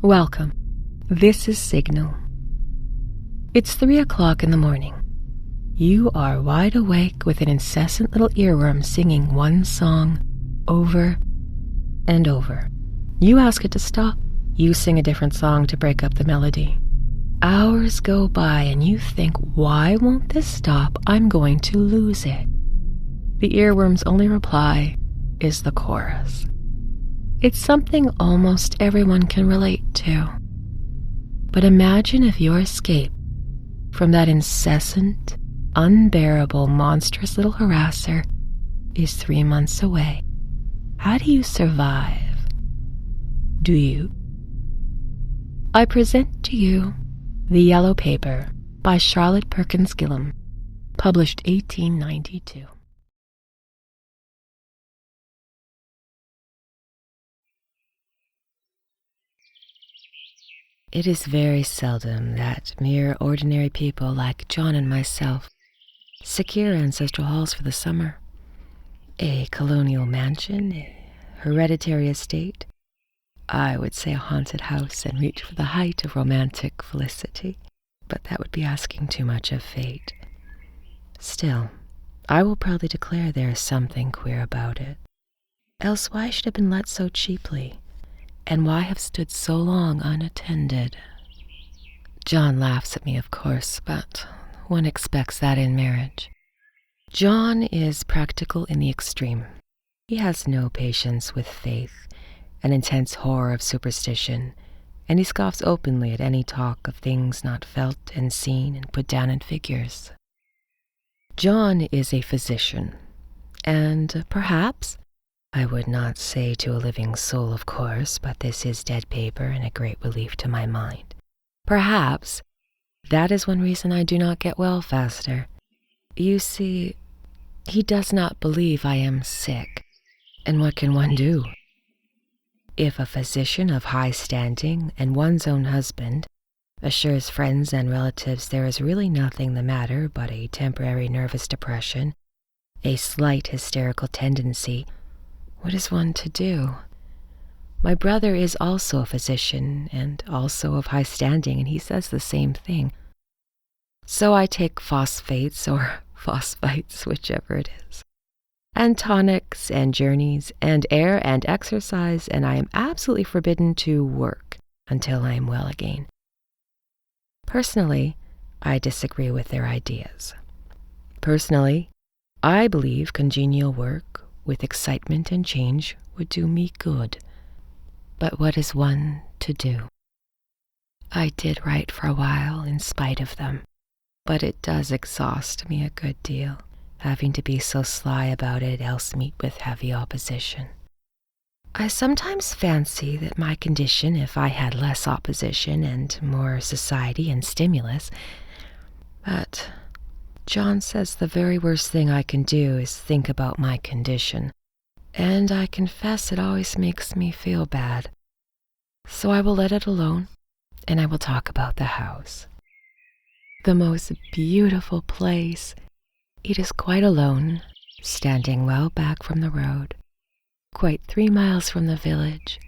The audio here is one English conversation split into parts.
Welcome. This is Signal. It's 3 o'clock in the morning. You are wide awake with an incessant little earworm singing one song over and over. You ask it to stop. You sing a different song to break up the melody. Hours go by and you think, why won't this stop? I'm going to lose it. The earworm's only reply is the chorus. It's something almost everyone can relate to. But imagine if your escape from that incessant, unbearable, monstrous little harasser is 3 months away. How do you survive? Do you? I present to you The Yellow Paper by Charlotte Perkins Gilman, published 1892. It is very seldom that mere ordinary people like John and myself secure ancestral halls for the summer. A colonial mansion, a hereditary estate, I would say a haunted house and reach for the height of romantic felicity, but that would be asking too much of fate. Still, I will proudly declare there is something queer about it. Else why should it have been let so cheaply? And why have stood so long unattended? John laughs at me, of course, but one expects that in marriage. John is practical in the extreme. He has no patience with faith, an intense horror of superstition, and he scoffs openly at any talk of things not felt and seen and put down in figures. John is a physician, and perhaps, I would not say to a living soul, of course, but this is dead paper and a great relief to my mind. Perhaps that is one reason I do not get well faster. You see, he does not believe I am sick, and what can one do? If a physician of high standing and one's own husband assures friends and relatives there is really nothing the matter but a temporary nervous depression, a slight hysterical tendency, what is one to do? My brother is also a physician and also of high standing, and he says the same thing. So I take phosphates or phosphites, whichever it is, and tonics and journeys and air and exercise, and I am absolutely forbidden to work until I am well again. Personally, I disagree with their ideas. Personally, I believe congenial work with excitement and change would do me good. But what is one to do? I did write for a while in spite of them, but it does exhaust me a good deal, having to be so sly about it, else meet with heavy opposition. I sometimes fancy that my condition, if I had less opposition and more society and stimulus, but John says the very worst thing I can do is think about my condition, and I confess it always makes me feel bad. So I will let it alone, and I will talk about the house. The most beautiful place. It is quite alone, standing well back from the road, quite 3 miles from the village.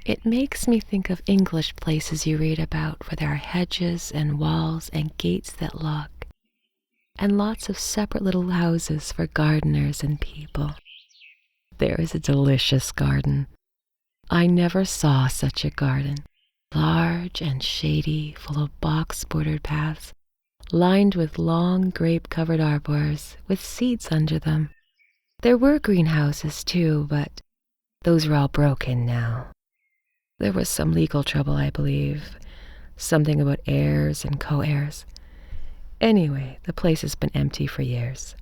It makes me think of English places you read about, where there are hedges and walls and gates that lock, and lots of separate little houses for gardeners and people. There is a delicious garden. I never saw such a garden, large and shady, full of box-bordered paths, lined with long grape-covered arbors with seats under them. There were greenhouses, too, but those are all broken now. There was some legal trouble, I believe, something about heirs and co-heirs. Anyway, the place has been empty for years.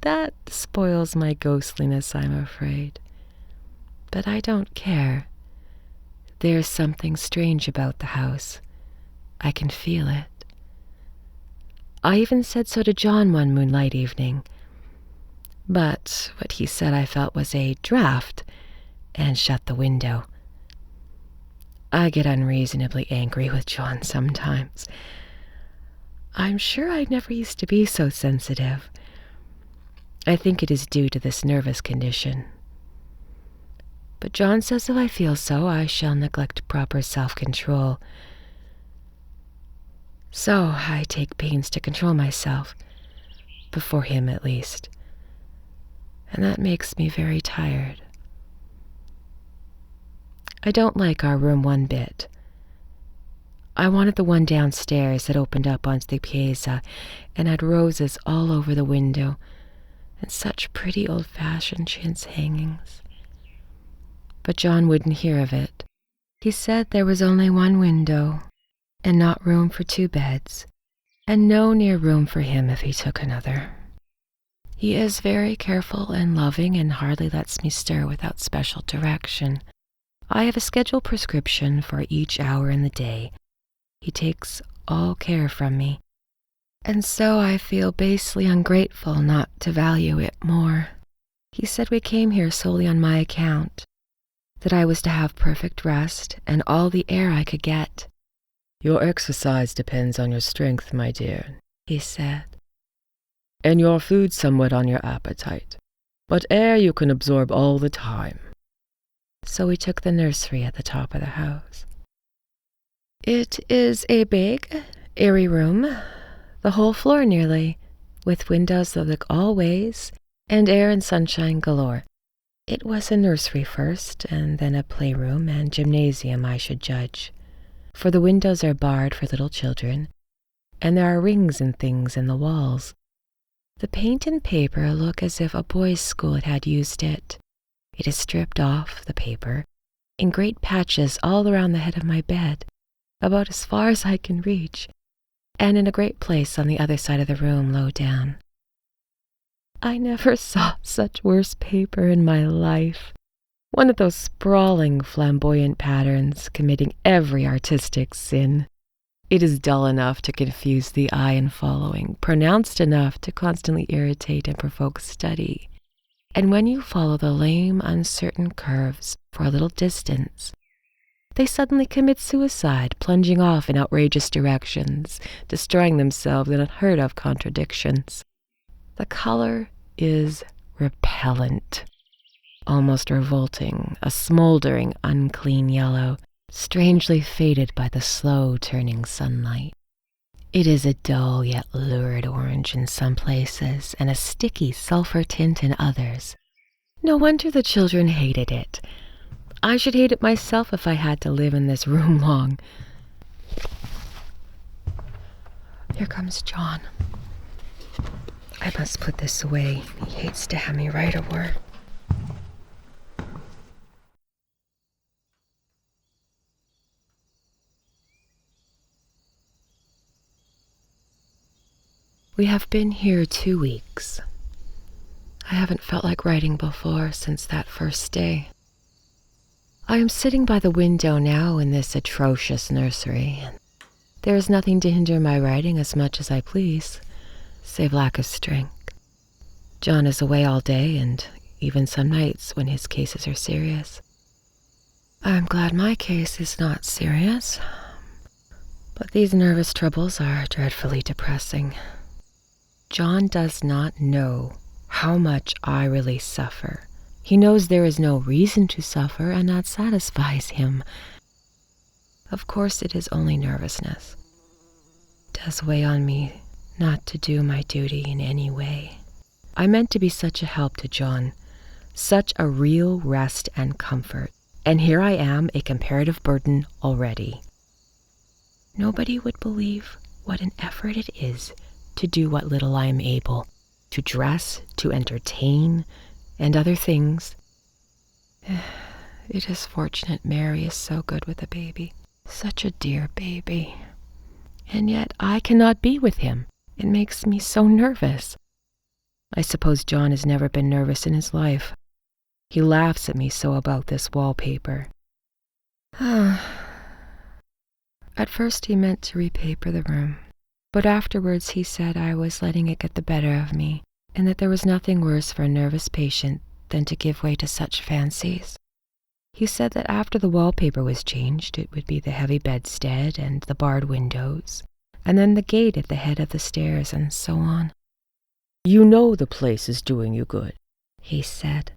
That spoils my ghostliness, I'm afraid. But I don't care. There's something strange about the house. I can feel it. I even said so to John one moonlight evening. But what he said I felt was a draft, and shut the window. I get unreasonably angry with John sometimes. I'm sure I never used to be so sensitive. I think it is due to this nervous condition. But John says if I feel so, I shall neglect proper self-control. So I take pains to control myself, before him at least. And that makes me very tired. I don't like our room one bit. I wanted the one downstairs that opened up onto the piazza and had roses all over the window and such pretty old-fashioned chintz hangings. But John wouldn't hear of it. He said there was only one window and not room for 2 beds, and no near room for him if he took another. He is very careful and loving and hardly lets me stir without special direction. I have a scheduled prescription for each hour in the day. He takes all care from me, and so I feel basely ungrateful not to value it more. He said we came here solely on my account, that I was to have perfect rest and all the air I could get. "Your exercise depends on your strength, my dear," he said, "and your food somewhat on your appetite, but air you can absorb all the time." So we took the nursery at the top of the house. It is a big, airy room, the whole floor nearly, with windows that look all ways, and air and sunshine galore. It was a nursery first, and then a playroom and gymnasium, I should judge, for the windows are barred for little children, and there are rings and things in the walls. The paint and paper look as if a boys' school had used it. It is stripped off, the paper, in great patches all around the head of my bed, about as far as I can reach, and in a great place on the other side of the room low down. I never saw such worse paper in my life. One of those sprawling, flamboyant patterns committing every artistic sin. It is dull enough to confuse the eye in following, pronounced enough to constantly irritate and provoke study. And when you follow the lame, uncertain curves for a little distance, they suddenly commit suicide, plunging off in outrageous directions, destroying themselves in unheard-of contradictions. The color is repellent, almost revolting, a smoldering, unclean yellow, strangely faded by the slow-turning sunlight. It is a dull yet lurid orange in some places, and a sticky sulphur tint in others. No wonder the children hated it. I should hate it myself if I had to live in this room long. Here comes John. I must put this away. He hates to have me write a word. We have been here 2 weeks. I haven't felt like writing before since that first day. I am sitting by the window now in this atrocious nursery, and there is nothing to hinder my writing as much as I please, save lack of strength. John is away all day, and even some nights when his cases are serious. I'm glad my case is not serious, but these nervous troubles are dreadfully depressing. John does not know how much I really suffer. He knows there is no reason to suffer, and that satisfies him. Of course, it is only nervousness. It does weigh on me not to do my duty in any way. I meant to be such a help to John, such a real rest and comfort, and here I am, a comparative burden already. Nobody would believe what an effort it is to do what little I am able, to dress, to entertain, and other things. It is fortunate Mary is so good with the baby, such a dear baby. And yet I cannot be with him. It makes me so nervous. I suppose John has never been nervous in his life. He laughs at me so about this wallpaper. At first he meant to repaper the room, but afterwards he said I was letting it get the better of me, and that there was nothing worse for a nervous patient than to give way to such fancies. He said that after the wallpaper was changed, it would be the heavy bedstead and the barred windows, and then the gate at the head of the stairs, and so on. "You know the place is doing you good," he said.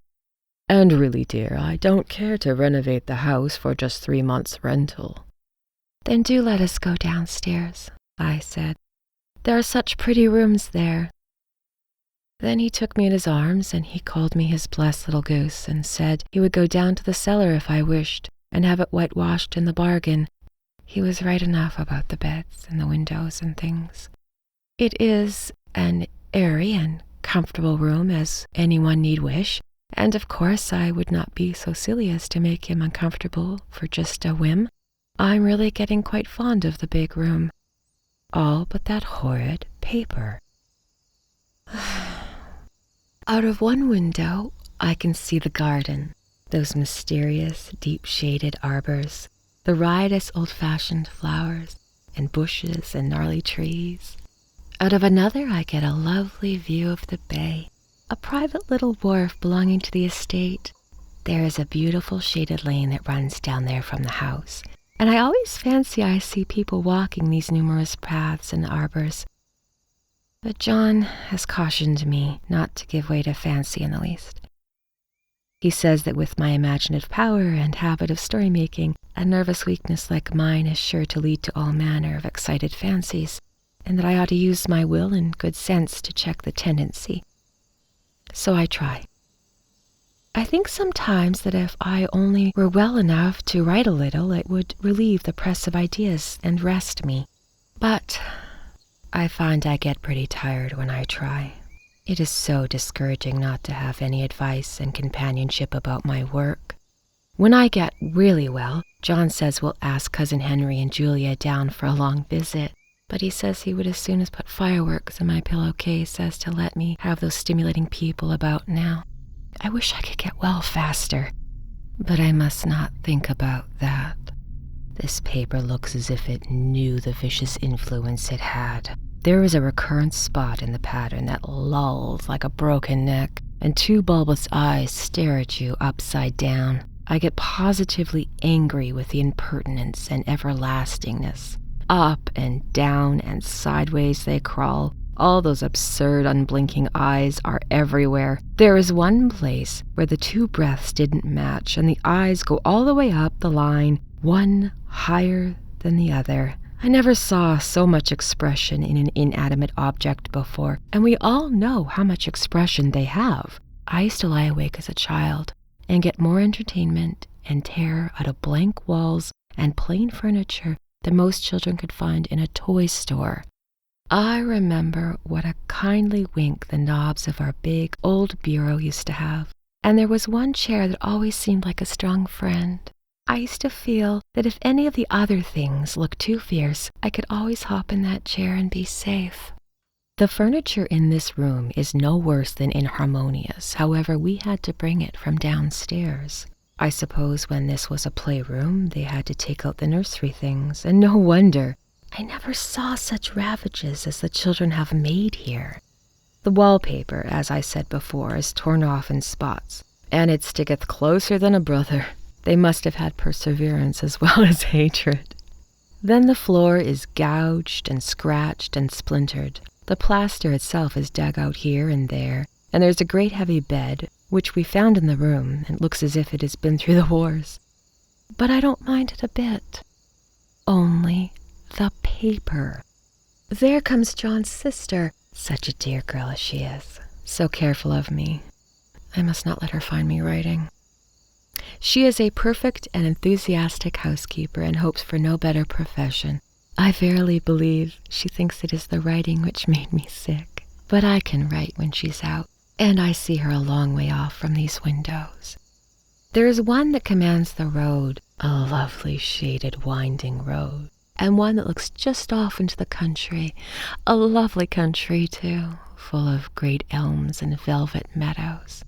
"And really, dear, I don't care to renovate the house for just 3 months' rental." "Then do let us go downstairs," I said. "There are such pretty rooms there." Then he took me in his arms, and he called me his blessed little goose, and said he would go down to the cellar if I wished, and have it whitewashed in the bargain. He was right enough about the beds and the windows and things. It is an airy and comfortable room as anyone need wish, and of course I would not be so silly as to make him uncomfortable for just a whim. I'm really getting quite fond of the big room. All but that horrid paper. Out of one window, I can see the garden, those mysterious, deep-shaded arbors, the riotous old-fashioned flowers, and bushes and gnarly trees. Out of another, I get a lovely view of the bay, a private little wharf belonging to the estate. There is a beautiful shaded lane that runs down there from the house, and I always fancy I see people walking these numerous paths and arbors. But John has cautioned me not to give way to fancy in the least. He says that with my imaginative power and habit of story-making, a nervous weakness like mine is sure to lead to all manner of excited fancies, and that I ought to use my will and good sense to check the tendency. So I try. I think sometimes that if I only were well enough to write a little, it would relieve the press of ideas and rest me. But I find I get pretty tired when I try. It is so discouraging not to have any advice and companionship about my work. When I get really well, John says we'll ask Cousin Henry and Julia down for a long visit, but he says he would as soon as put fireworks in my pillowcase as to let me have those stimulating people about now. I wish I could get well faster, but I must not think about that. This paper looks as if it knew the vicious influence it had. There is a recurrent spot in the pattern that lolls like a broken neck, and 2 bulbous eyes stare at you upside down. I get positively angry with the impertinence and everlastingness. Up and down and sideways they crawl. All those absurd, unblinking eyes are everywhere. There is one place where the 2 breaths didn't match, and the eyes go all the way up the line, one higher than the other. I never saw so much expression in an inanimate object before, and we all know how much expression they have. I used to lie awake as a child and get more entertainment and terror out of blank walls and plain furniture than most children could find in a toy store. I remember what a kindly wink the knobs of our big old bureau used to have, and there was one chair that always seemed like a strong friend. I used to feel that if any of the other things looked too fierce, I could always hop in that chair and be safe. The furniture in this room is no worse than inharmonious, however, we had to bring it from downstairs. I suppose when this was a playroom, they had to take out the nursery things, and no wonder. I never saw such ravages as the children have made here. The wallpaper, as I said before, is torn off in spots, and it sticketh closer than a brother. They must have had perseverance as well as hatred. Then the floor is gouged and scratched and splintered. The plaster itself is dug out here and there, and there's a great heavy bed, which we found in the room, and looks as if it has been through the wars. But I don't mind it a bit. Only the paper. There comes John's sister, such a dear girl as she is, so careful of me. I must not let her find me writing. She is a perfect and enthusiastic housekeeper and hopes for no better profession. I verily believe she thinks it is the writing which made me sick. But I can write when she's out, and I see her a long way off from these windows. There is one that commands the road, a lovely shaded winding road, and one that looks just off into the country, a lovely country too, full of great elms and velvet meadows.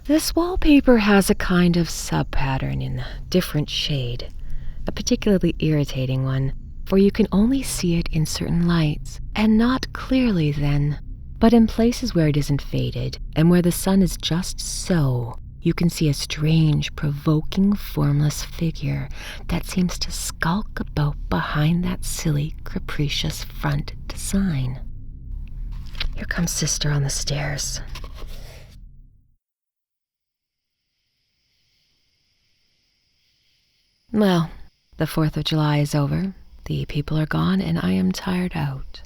This wallpaper has a kind of sub-pattern in a different shade, a particularly irritating one, for you can only see it in certain lights, and not clearly then. But in places where it isn't faded, and where the sun is just so, you can see a strange, provoking, formless figure that seems to skulk about behind that silly, capricious front design. Here comes Sister on the stairs. Well, the 4th of July is over, the people are gone, and I am tired out.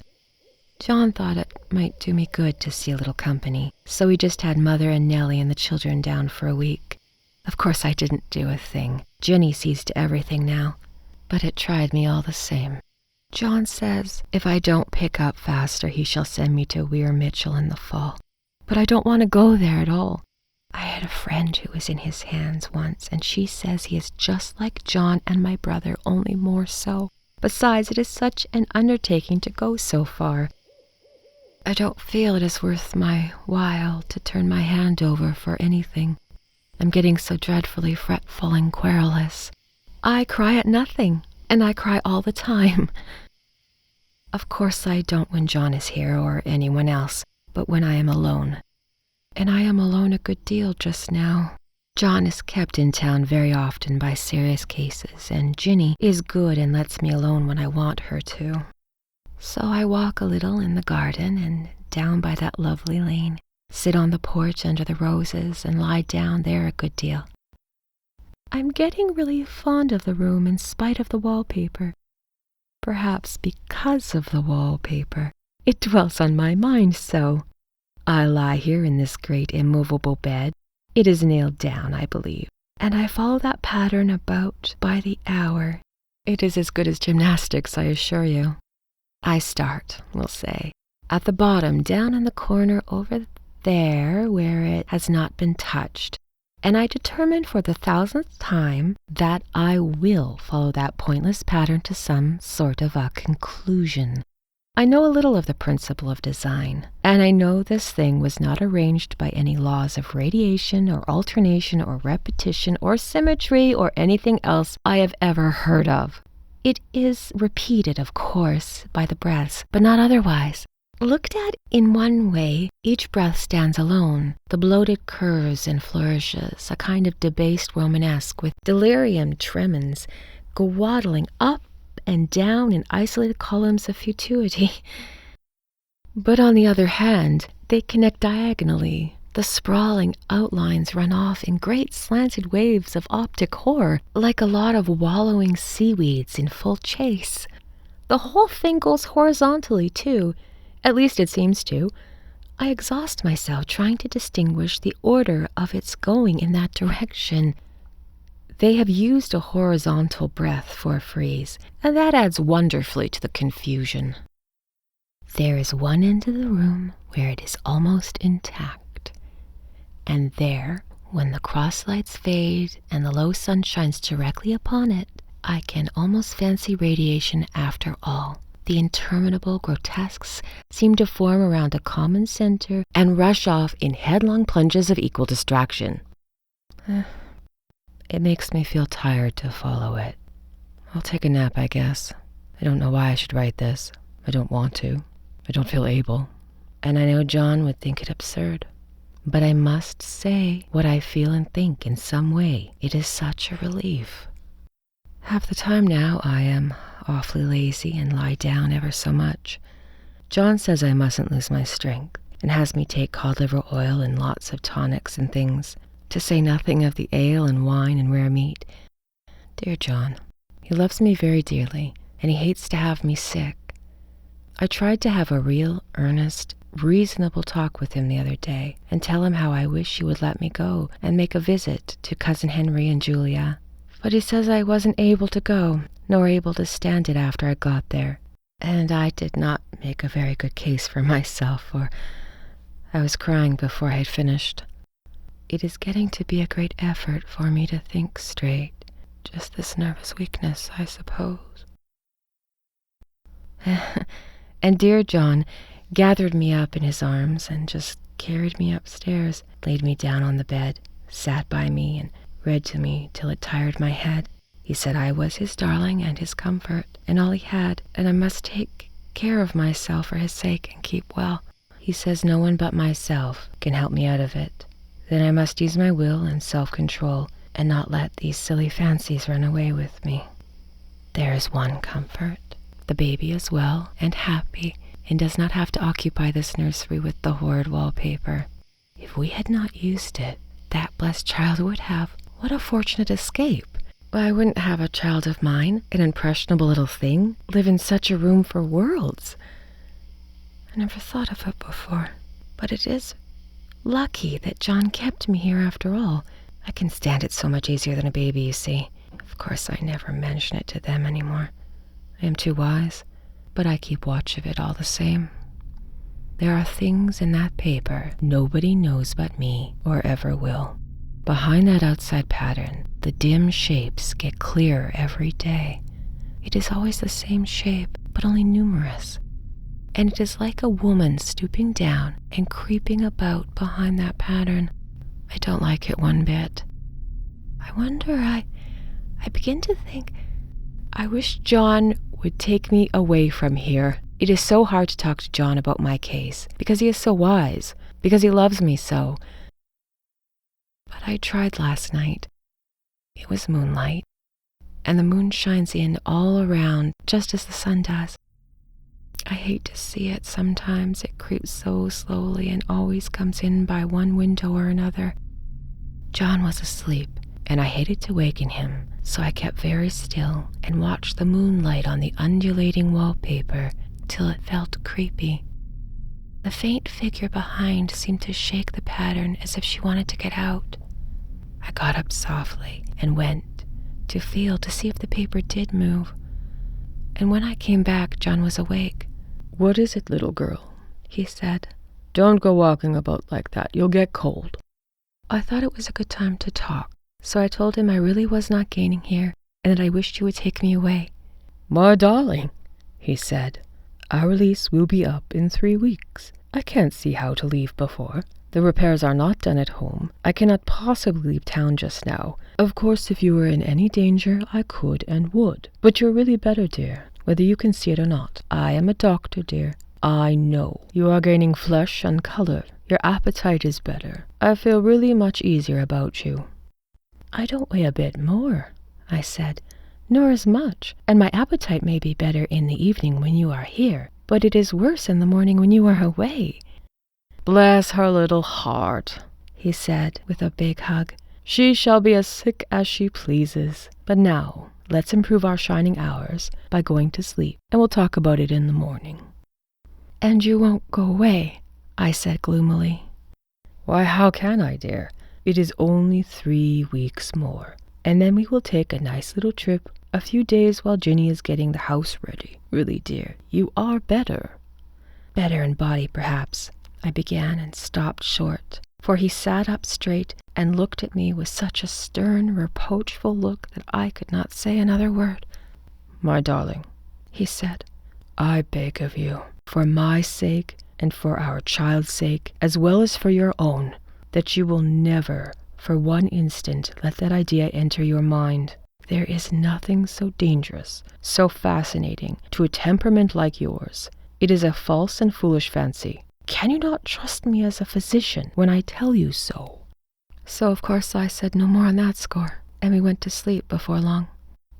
John thought it might do me good to see a little company, so we just had Mother and Nellie and the children down for a week. Of course I didn't do a thing. Jenny sees to everything now, but it tried me all the same. John says if I don't pick up faster, he shall send me to Weir Mitchell in the fall. But I don't want to go there at all. I had a friend who was in his hands once, and she says he is just like John and my brother, only more so. Besides, it is such an undertaking to go so far. I don't feel it is worth my while to turn my hand over for anything. I'm getting so dreadfully fretful and querulous. I cry at nothing, and I cry all the time. Of course I don't when John is here or anyone else, but when I am alone. And I am alone a good deal just now. John is kept in town very often by serious cases, and Ginny is good and lets me alone when I want her to. So I walk a little in the garden and down by that lovely lane, sit on the porch under the roses and lie down there a good deal. I'm getting really fond of the room in spite of the wallpaper. Perhaps because of the wallpaper. It dwells on my mind so. I lie here in this great immovable bed. It is nailed down, I believe, and I follow that pattern about by the hour. It is as good as gymnastics, I assure you. I start, we'll say, at the bottom, down in the corner over there where it has not been touched, and I determine for the 1000th time that I will follow that pointless pattern to some sort of a conclusion. I know a little of the principle of design, and I know this thing was not arranged by any laws of radiation or alternation or repetition or symmetry or anything else I have ever heard of. It is repeated, of course, by the breaths, but not otherwise. Looked at in one way, each breath stands alone, the bloated curves and flourishes, a kind of debased Romanesque with delirium tremens, go waddling up and down in isolated columns of futility. But on the other hand, they connect diagonally. The sprawling outlines run off in great slanted waves of optic horror, like a lot of wallowing seaweeds in full chase. The whole thing goes horizontally, too. At least it seems to. I exhaust myself trying to distinguish the order of its going in that direction. They have used a horizontal breath for a frieze, and that adds wonderfully to the confusion. There is one end of the room where it is almost intact, and there, when the cross lights fade and the low sun shines directly upon it, I can almost fancy radiation after all. The interminable grotesques seem to form around a common center and rush off in headlong plunges of equal distraction. It makes me feel tired to follow it. I'll take a nap, I guess. I don't know why I should write this. I don't want to. I don't feel able. And I know John would think it absurd. But I must say what I feel and think in some way. It is such a relief. Half the time now I am awfully lazy and lie down ever so much. John says I mustn't lose my strength and has me take cod liver oil and lots of tonics and things, to say nothing of the ale and wine and rare meat. Dear John, he loves me very dearly, and he hates to have me sick. I tried to have a real, earnest, reasonable talk with him the other day, and tell him how I wish he would let me go and make a visit to Cousin Henry and Julia. But he says I wasn't able to go, nor able to stand it after I got there. And I did not make a very good case for myself, for I was crying before I had finished. It is getting to be a great effort for me to think straight. Just this nervous weakness, I suppose. And dear John gathered me up in his arms and just carried me upstairs, laid me down on the bed, sat by me and read to me till it tired my head. He said I was his darling and his comfort, and all he had, and I must take care of myself for his sake and keep well. He says no one but myself can help me out of it. Then I must use my will and self-control and not let these silly fancies run away with me. There is one comfort. The baby is well and happy and does not have to occupy this nursery with the horrid wallpaper. If we had not used it, that blessed child would have. What a fortunate escape! I wouldn't have a child of mine, an impressionable little thing, live in such a room for worlds. I never thought of it before, but it is lucky that John kept me here after all. I can stand it so much easier than a baby, you see. Of course, I never mention it to them anymore. I am too wise, but I keep watch of it all the same. There are things in that paper nobody knows but me or ever will. Behind that outside pattern, the dim shapes get clearer every day. It is always the same shape, but only numerous. And it is like a woman stooping down and creeping about behind that pattern. I don't like it one bit. I wonder, I begin to think, I wish John would take me away from here. It is so hard to talk to John about my case, because he is so wise, because he loves me so. But I tried last night. It was moonlight, and the moon shines in all around, just as the sun does. I hate to see it sometimes. It creeps so slowly and always comes in by one window or another. John was asleep, and I hated to waken him, so I kept very still and watched the moonlight on the undulating wallpaper till it felt creepy. The faint figure behind seemed to shake the pattern as if she wanted to get out. I got up softly and went to feel to see if the paper did move. And when I came back, John was awake. "What is it, little girl?" he said. "Don't go walking about like that. You'll get cold." I thought it was a good time to talk, so I told him I really was not gaining here and that I wished he would take me away. "My darling," he said, "our lease will be up in 3 weeks. I can't see how to leave before. The repairs are not done at home. I cannot possibly leave town just now. Of course, if you were in any danger, I could and would. But you're really better, dear, whether you can see it or not. I am a doctor, dear. I know. You are gaining flesh and color. Your appetite is better. I feel really much easier about you." "I don't weigh a bit more," I said, "nor as much, and my appetite may be better in the evening when you are here, but it is worse in the morning when you are away." "Bless her little heart," he said with a big hug. "She shall be as sick as she pleases. But now, let's improve our shining hours by going to sleep, and we'll talk about it in the morning." "And you won't go away?" I said gloomily. "Why, how can I, dear? It is only 3 weeks more, and then we will take a nice little trip, a few days while Ginny is getting the house ready. Really, dear, you are better." "Better in body, perhaps," I began and stopped short, for he sat up straight and looked at me with such a stern, reproachful look that I could not say another word. "My darling," he said, "I beg of you, for my sake and for our child's sake, as well as for your own, that you will never, for one instant, let that idea enter your mind. There is nothing so dangerous, so fascinating, to a temperament like yours. It is a false and foolish fancy. Can you not trust me as a physician when I tell you so?" So of course I said no more on that score, and we went to sleep before long.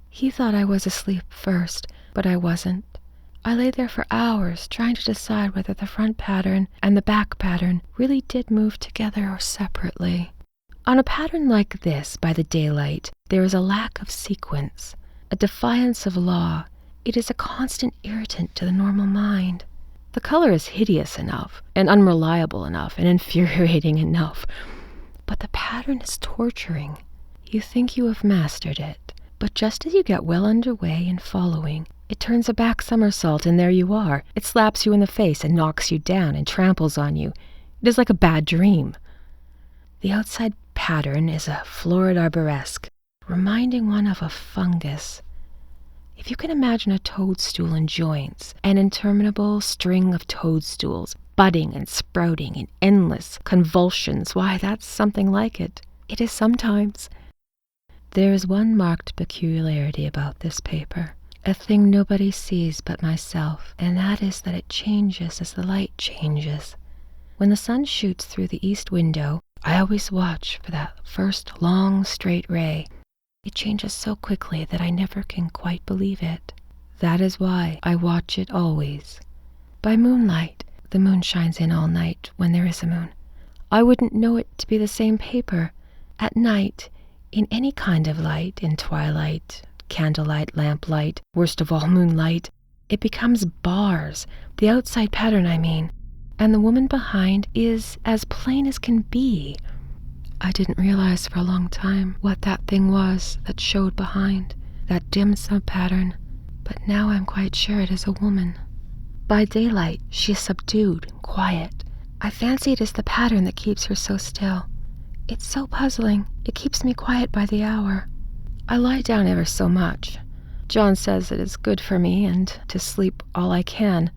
He thought I was asleep first, but I wasn't. I lay there for hours trying to decide whether the front pattern and the back pattern really did move together or separately. On a pattern like this, by the daylight, there is a lack of sequence, a defiance of law. It is a constant irritant to the normal mind. The color is hideous enough, and unreliable enough, and infuriating enough. But the pattern is torturing. You think you have mastered it, but just as you get well underway in following, it turns a back somersault, and there you are. It slaps you in the face and knocks you down and tramples on you. It is like a bad dream. The outside pattern is a florid arboresque, reminding one of a fungus. If you can imagine a toadstool in joints, an interminable string of toadstools, budding and sprouting in endless convulsions, why, that's something like it. It is sometimes. There is one marked peculiarity about this paper, a thing nobody sees but myself, and that is that it changes as the light changes. When the sun shoots through the east window, I always watch for that first long, straight ray. It changes so quickly that I never can quite believe it. That is why I watch it always. By moonlight, the moon shines in all night when there is a moon. I wouldn't know it to be the same paper. At night, in any kind of light, in twilight, candlelight, lamplight, worst of all moonlight, it becomes bars, the outside pattern I mean, and the woman behind is as plain as can be. I didn't realize for a long time what that thing was that showed behind, that dim sub-pattern, but now I'm quite sure it is a woman. By daylight, she is subdued and quiet. I fancy it is the pattern that keeps her so still. It's so puzzling. It keeps me quiet by the hour. I lie down ever so much. John says it is good for me and to sleep all I can.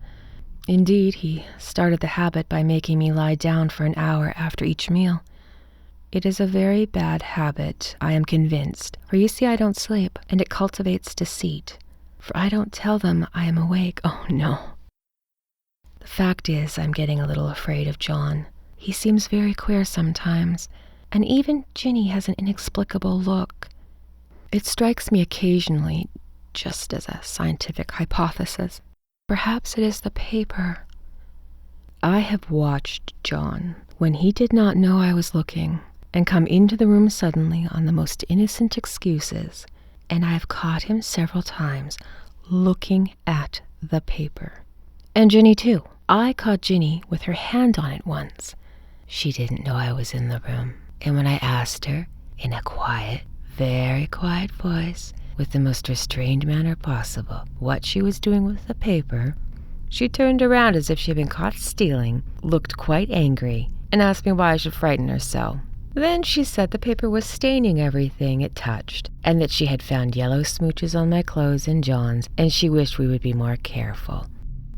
Indeed, he started the habit by making me lie down for an hour after each meal. It is a very bad habit, I am convinced, for you see I don't sleep, and it cultivates deceit. For I don't tell them I am awake. Oh, no. The fact is, I'm getting a little afraid of John. He seems very queer sometimes, and even Ginny has an inexplicable look. It strikes me occasionally, just as a scientific hypothesis. Perhaps it is the paper. I have watched John, when he did not know I was looking, and come into the room suddenly on the most innocent excuses, and I have caught him several times looking at the paper. And Ginny, too. I caught Ginny with her hand on it once. She didn't know I was in the room. And when I asked her, in a quiet, very quiet voice, with the most restrained manner possible, what she was doing with the paper, she turned around as if she had been caught stealing, looked quite angry, and asked me why I should frighten her so. Then she said the paper was staining everything it touched, and that she had found yellow smooches on my clothes and John's, and she wished we would be more careful.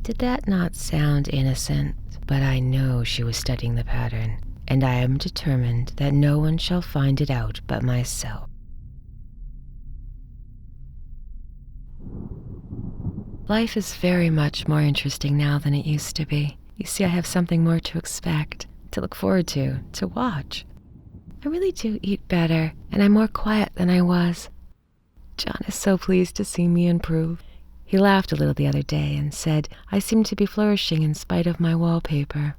Did that not sound innocent? But I know she was studying the pattern, and I am determined that no one shall find it out but myself. Life is very much more interesting now than it used to be. You see, I have something more to expect, to look forward to watch. I really do eat better, and I'm more quiet than I was. John is so pleased to see me improve. He laughed a little the other day and said I seemed to be flourishing in spite of my wallpaper.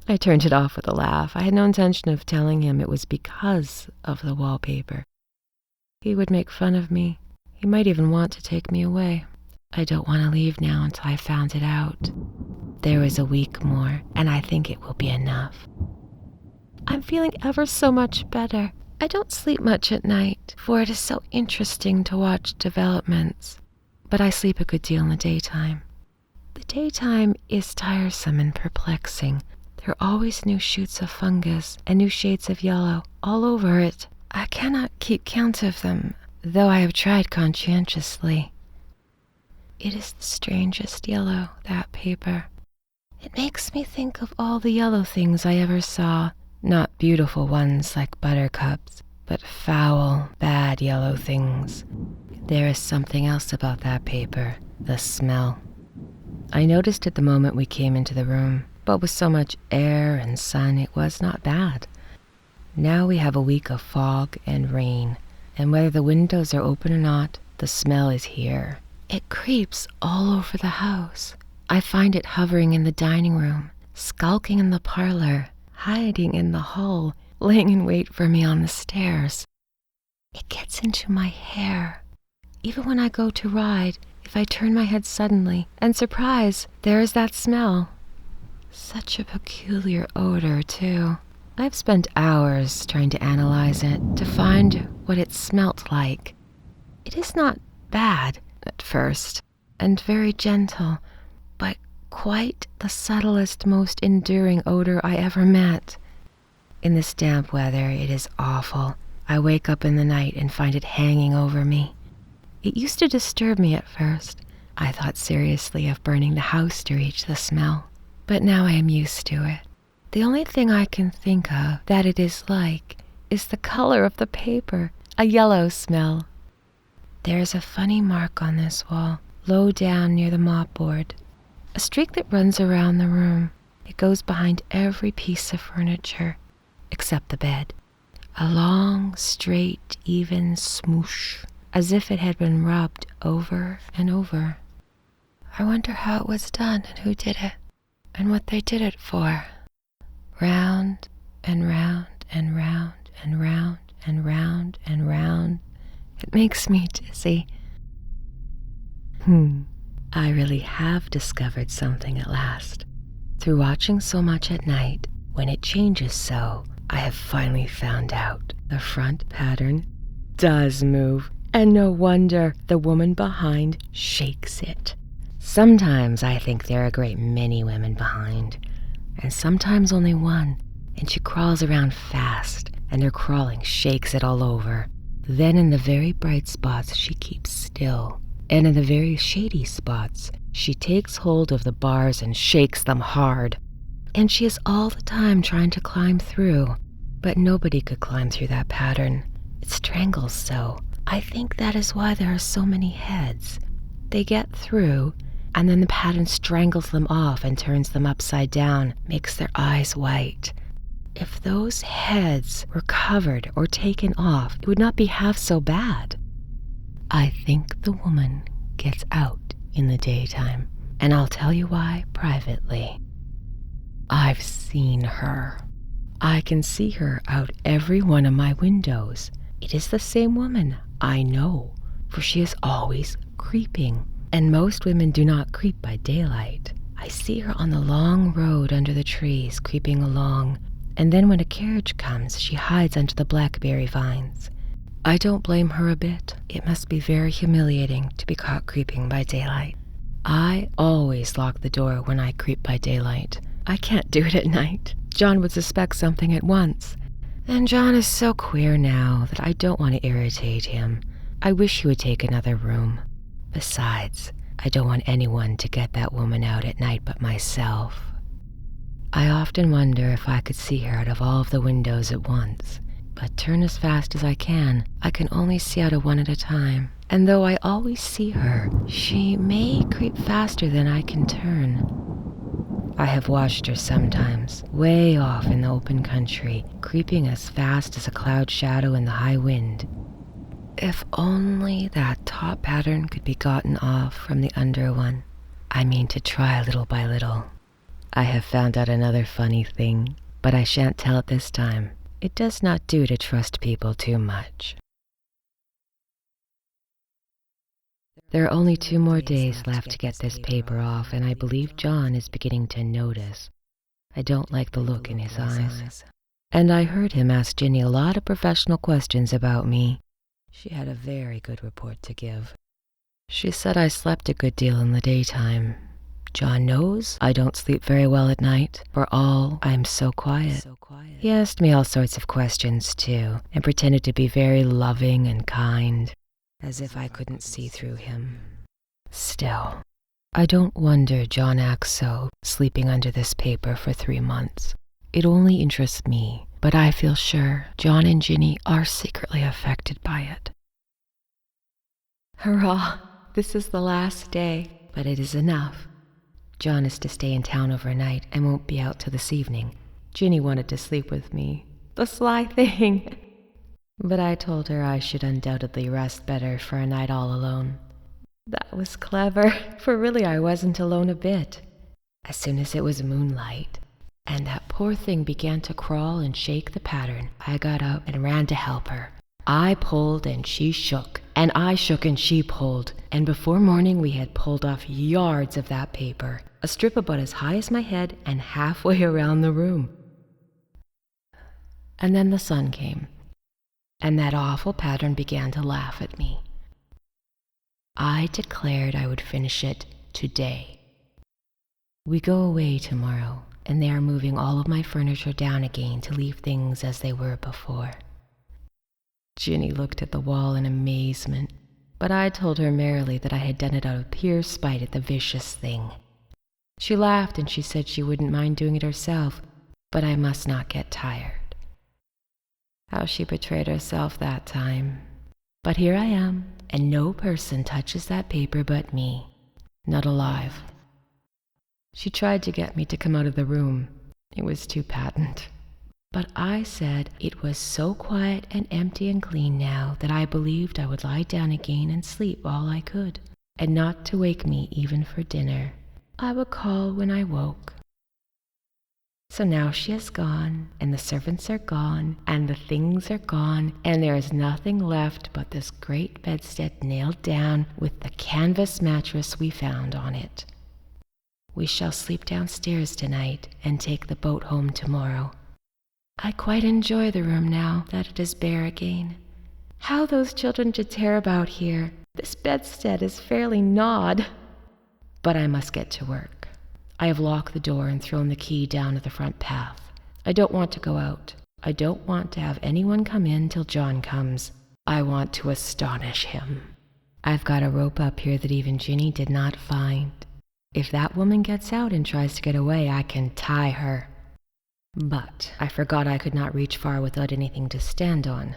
I turned it off with a laugh. I had no intention of telling him it was because of the wallpaper. He would make fun of me. He might even want to take me away. I don't want to leave now until I found it out. There is a week more, and I think it will be enough. I'm feeling ever so much better. I don't sleep much at night, for it is so interesting to watch developments. But I sleep a good deal in the daytime. The daytime is tiresome and perplexing. There are always new shoots of fungus and new shades of yellow all over it. I cannot keep count of them, though I have tried conscientiously. It is the strangest yellow, that paper. It makes me think of all the yellow things I ever saw, not beautiful ones like buttercups, but foul, bad yellow things. There is something else about that paper, the smell. I noticed it the moment we came into the room, but with so much air and sun, it was not bad. Now we have a week of fog and rain, and whether the windows are open or not, the smell is here. It creeps all over the house. I find it hovering in the dining room, skulking in the parlor, hiding in the hall, laying in wait for me on the stairs. It gets into my hair. Even when I go to ride, if I turn my head suddenly, and surprise, there is that smell. Such a peculiar odor, too. I've spent hours trying to analyze it, to find what it smelt like. It is not bad at first, and very gentle, but quite the subtlest, most enduring odor I ever met. In this damp weather, it is awful. I wake up in the night and find it hanging over me. It used to disturb me at first. I thought seriously of burning the house to reach the smell, but now I am used to it. The only thing I can think of that it is like is the color of the paper, a yellow smell. There's a funny mark on this wall, low down near the mopboard, a streak that runs around the room. It goes behind every piece of furniture, except the bed. A long, straight, even smoosh, as if it had been rubbed over and over. I wonder how it was done and who did it, and what they did it for. Round and round and round and round and round and round. It makes me dizzy. I really have discovered something at last. Through watching so much at night, when it changes so, I have finally found out the front pattern does move, and no wonder the woman behind shakes it. Sometimes I think there are a great many women behind, and sometimes only one, and she crawls around fast, and her crawling shakes it all over. Then in the very bright spots she keeps still, and in the very shady spots she takes hold of the bars and shakes them hard. And she is all the time trying to climb through, but nobody could climb through that pattern. It strangles so. I think that is why there are so many heads. They get through, and then the pattern strangles them off and turns them upside down, makes their eyes white. If those heads were covered or taken off, it would not be half so bad. I think the woman gets out in the daytime, and I'll tell you why privately. I've seen her. I can see her out every one of my windows. It is the same woman, I know, for she is always creeping, and most women do not creep by daylight. I see her on the long road under the trees, creeping along, and then when a carriage comes, she hides under the blackberry vines. I don't blame her a bit. It must be very humiliating to be caught creeping by daylight. I always lock the door when I creep by daylight. I can't do it at night. John would suspect something at once. And John is so queer now that I don't want to irritate him. I wish he would take another room. Besides, I don't want anyone to get that woman out at night but myself. I often wonder if I could see her out of all of the windows at once. But turn as fast as I can only see out of one at a time. And though I always see her, she may creep faster than I can turn. I have watched her sometimes, way off in the open country, creeping as fast as a cloud shadow in the high wind. If only that top pattern could be gotten off from the under one. I mean to try little by little. I have found out another funny thing, but I shan't tell it this time. It does not do to trust people too much. There are only 2 more days left to get this paper off, and I believe John is beginning to notice. I don't like the look in his eyes. And I heard him ask Ginny a lot of professional questions about me. She had a very good report to give. She said I slept a good deal in the daytime. John knows I don't sleep very well at night, for all I'm so quiet. He asked me all sorts of questions, too, and pretended to be very loving and kind, as if I couldn't see through him. Still, I don't wonder John acts so, sleeping under this paper for 3 months. It only interests me, but I feel sure John and Ginny are secretly affected by it. Hurrah! This is the last day, but it is enough. John is to stay in town overnight and won't be out till this evening. Ginny wanted to sleep with me. The sly thing! But I told her I should undoubtedly rest better for a night all alone. That was clever, for really I wasn't alone a bit. As soon as it was moonlight, and that poor thing began to crawl and shake the pattern, I got up and ran to help her. I pulled and she shook, and I shook and she pulled, and before morning we had pulled off yards of that paper, a strip about as high as my head and halfway around the room. And then the sun came, and that awful pattern began to laugh at me. I declared I would finish it today. We go away tomorrow, and they are moving all of my furniture down again to leave things as they were before. Ginny looked at the wall in amazement, but I told her merrily that I had done it out of pure spite at the vicious thing. She laughed and she said she wouldn't mind doing it herself, but I must not get tired. How she betrayed herself that time. But here I am, and no person touches that paper but me. Not alive. She tried to get me to come out of the room. It was too patent. But I said it was so quiet and empty and clean now that I believed I would lie down again and sleep all I could, and not to wake me even for dinner. I would call when I woke. So now she is gone, and the servants are gone, and the things are gone, and there is nothing left but this great bedstead nailed down with the canvas mattress we found on it. We shall sleep downstairs tonight and take the boat home tomorrow. I quite enjoy the room now that it is bare again. How those children should tear about here. This bedstead is fairly gnawed. But I must get to work. I have locked the door and thrown the key down at the front path. I don't want to go out. I don't want to have anyone come in till John comes. I want to astonish him. I've got a rope up here that even Ginny did not find. If that woman gets out and tries to get away, I can tie her. But I forgot I could not reach far without anything to stand on.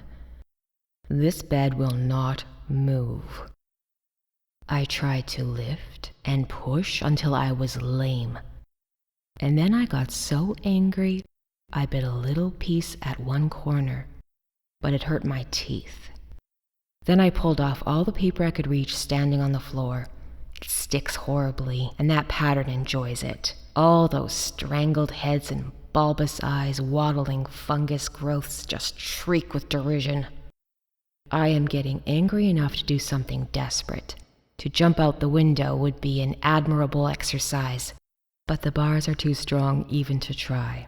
This bed will not move. I tried to lift and push until I was lame. And then I got so angry, I bit a little piece at one corner, but it hurt my teeth. Then I pulled off all the paper I could reach standing on the floor. It sticks horribly, and that pattern enjoys it. All those strangled heads and bulbous eyes, waddling fungus growths just shriek with derision. I am getting angry enough to do something desperate. To jump out the window would be an admirable exercise, but the bars are too strong even to try.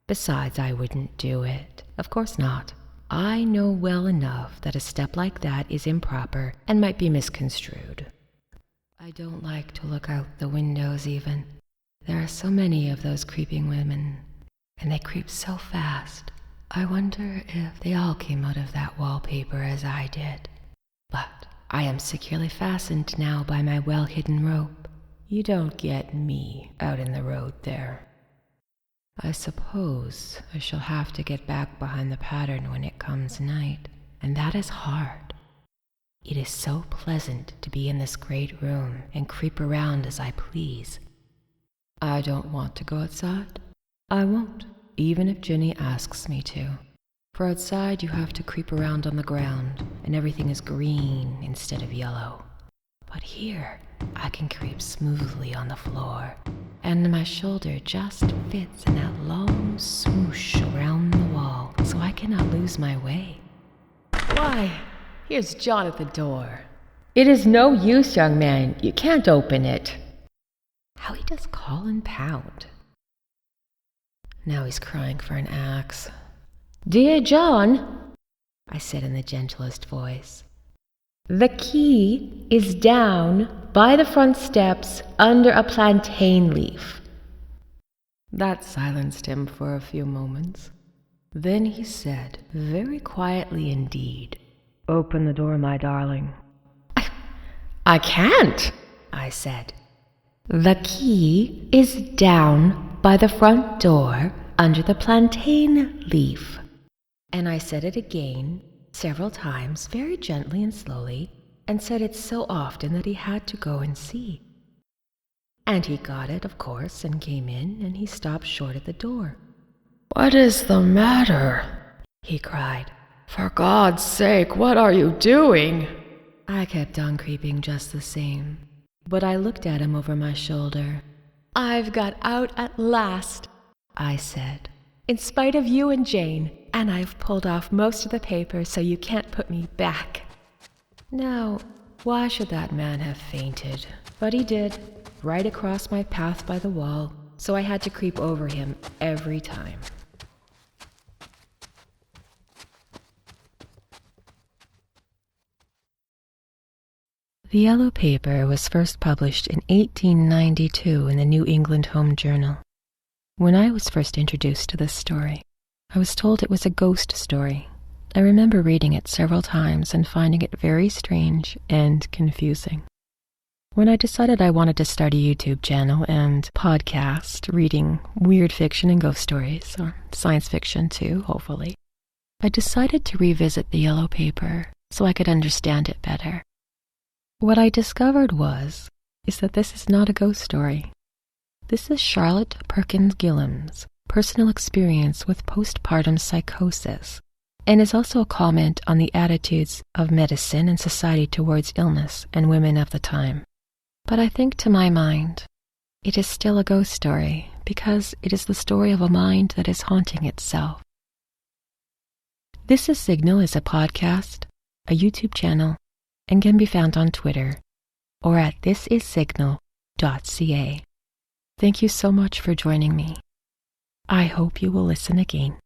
Besides, I wouldn't do it. Of course not. I know well enough that a step like that is improper and might be misconstrued. I don't like to look out the windows even. There are so many of those creeping women, and they creep so fast. I wonder if they all came out of that wallpaper as I did. But I am securely fastened now by my well-hidden rope. You don't get me out in the road there. I suppose I shall have to get back behind the pattern when it comes night, and that is hard. It is so pleasant to be in this great room and creep around as I please. I don't want to go outside. I won't, even if Ginny asks me to. For outside you have to creep around on the ground, and everything is green instead of yellow. But here, I can creep smoothly on the floor, and my shoulder just fits in that long swoosh around the wall, so I cannot lose my way. Why, here's John at the door. It is no use, young man. You can't open it. How he does call and pound. Now he's crying for an axe. Dear John, I said in the gentlest voice, the key is down by the front steps under a plantain leaf. That silenced him for a few moments. Then he said, very quietly indeed, Open the door, my darling. I can't, I said. The key is down by the front door under the plantain leaf. And I said it again, several times, very gently and slowly, and said it so often that he had to go and see. And he got it, of course, and came in, and he stopped short at the door. What is the matter? He cried. For God's sake, what are you doing? I kept on creeping just the same, but I looked at him over my shoulder. I've got out at last, I said, in spite of you and Jane, and I've pulled off most of the paper so you can't put me back. Now, why should that man have fainted? But he did, right across my path by the wall, so I had to creep over him every time. The yellow paper was first published in 1892 in the New England Home Journal. When I was first introduced to this story, I was told it was a ghost story. I remember reading it several times and finding it very strange and confusing. When I decided I wanted to start a YouTube channel and podcast reading weird fiction and ghost stories, or science fiction too, hopefully, I decided to revisit the yellow paper so I could understand it better. What I discovered is that this is not a ghost story. This is Charlotte Perkins Gilman's personal experience with postpartum psychosis, and is also a comment on the attitudes of medicine and society towards illness and women of the time. But I think, to my mind, it is still a ghost story because it is the story of a mind that is haunting itself. This is Signal is a podcast, a YouTube channel, and can be found on Twitter or at thisissignal.ca. Thank you so much for joining me. I hope you will listen again.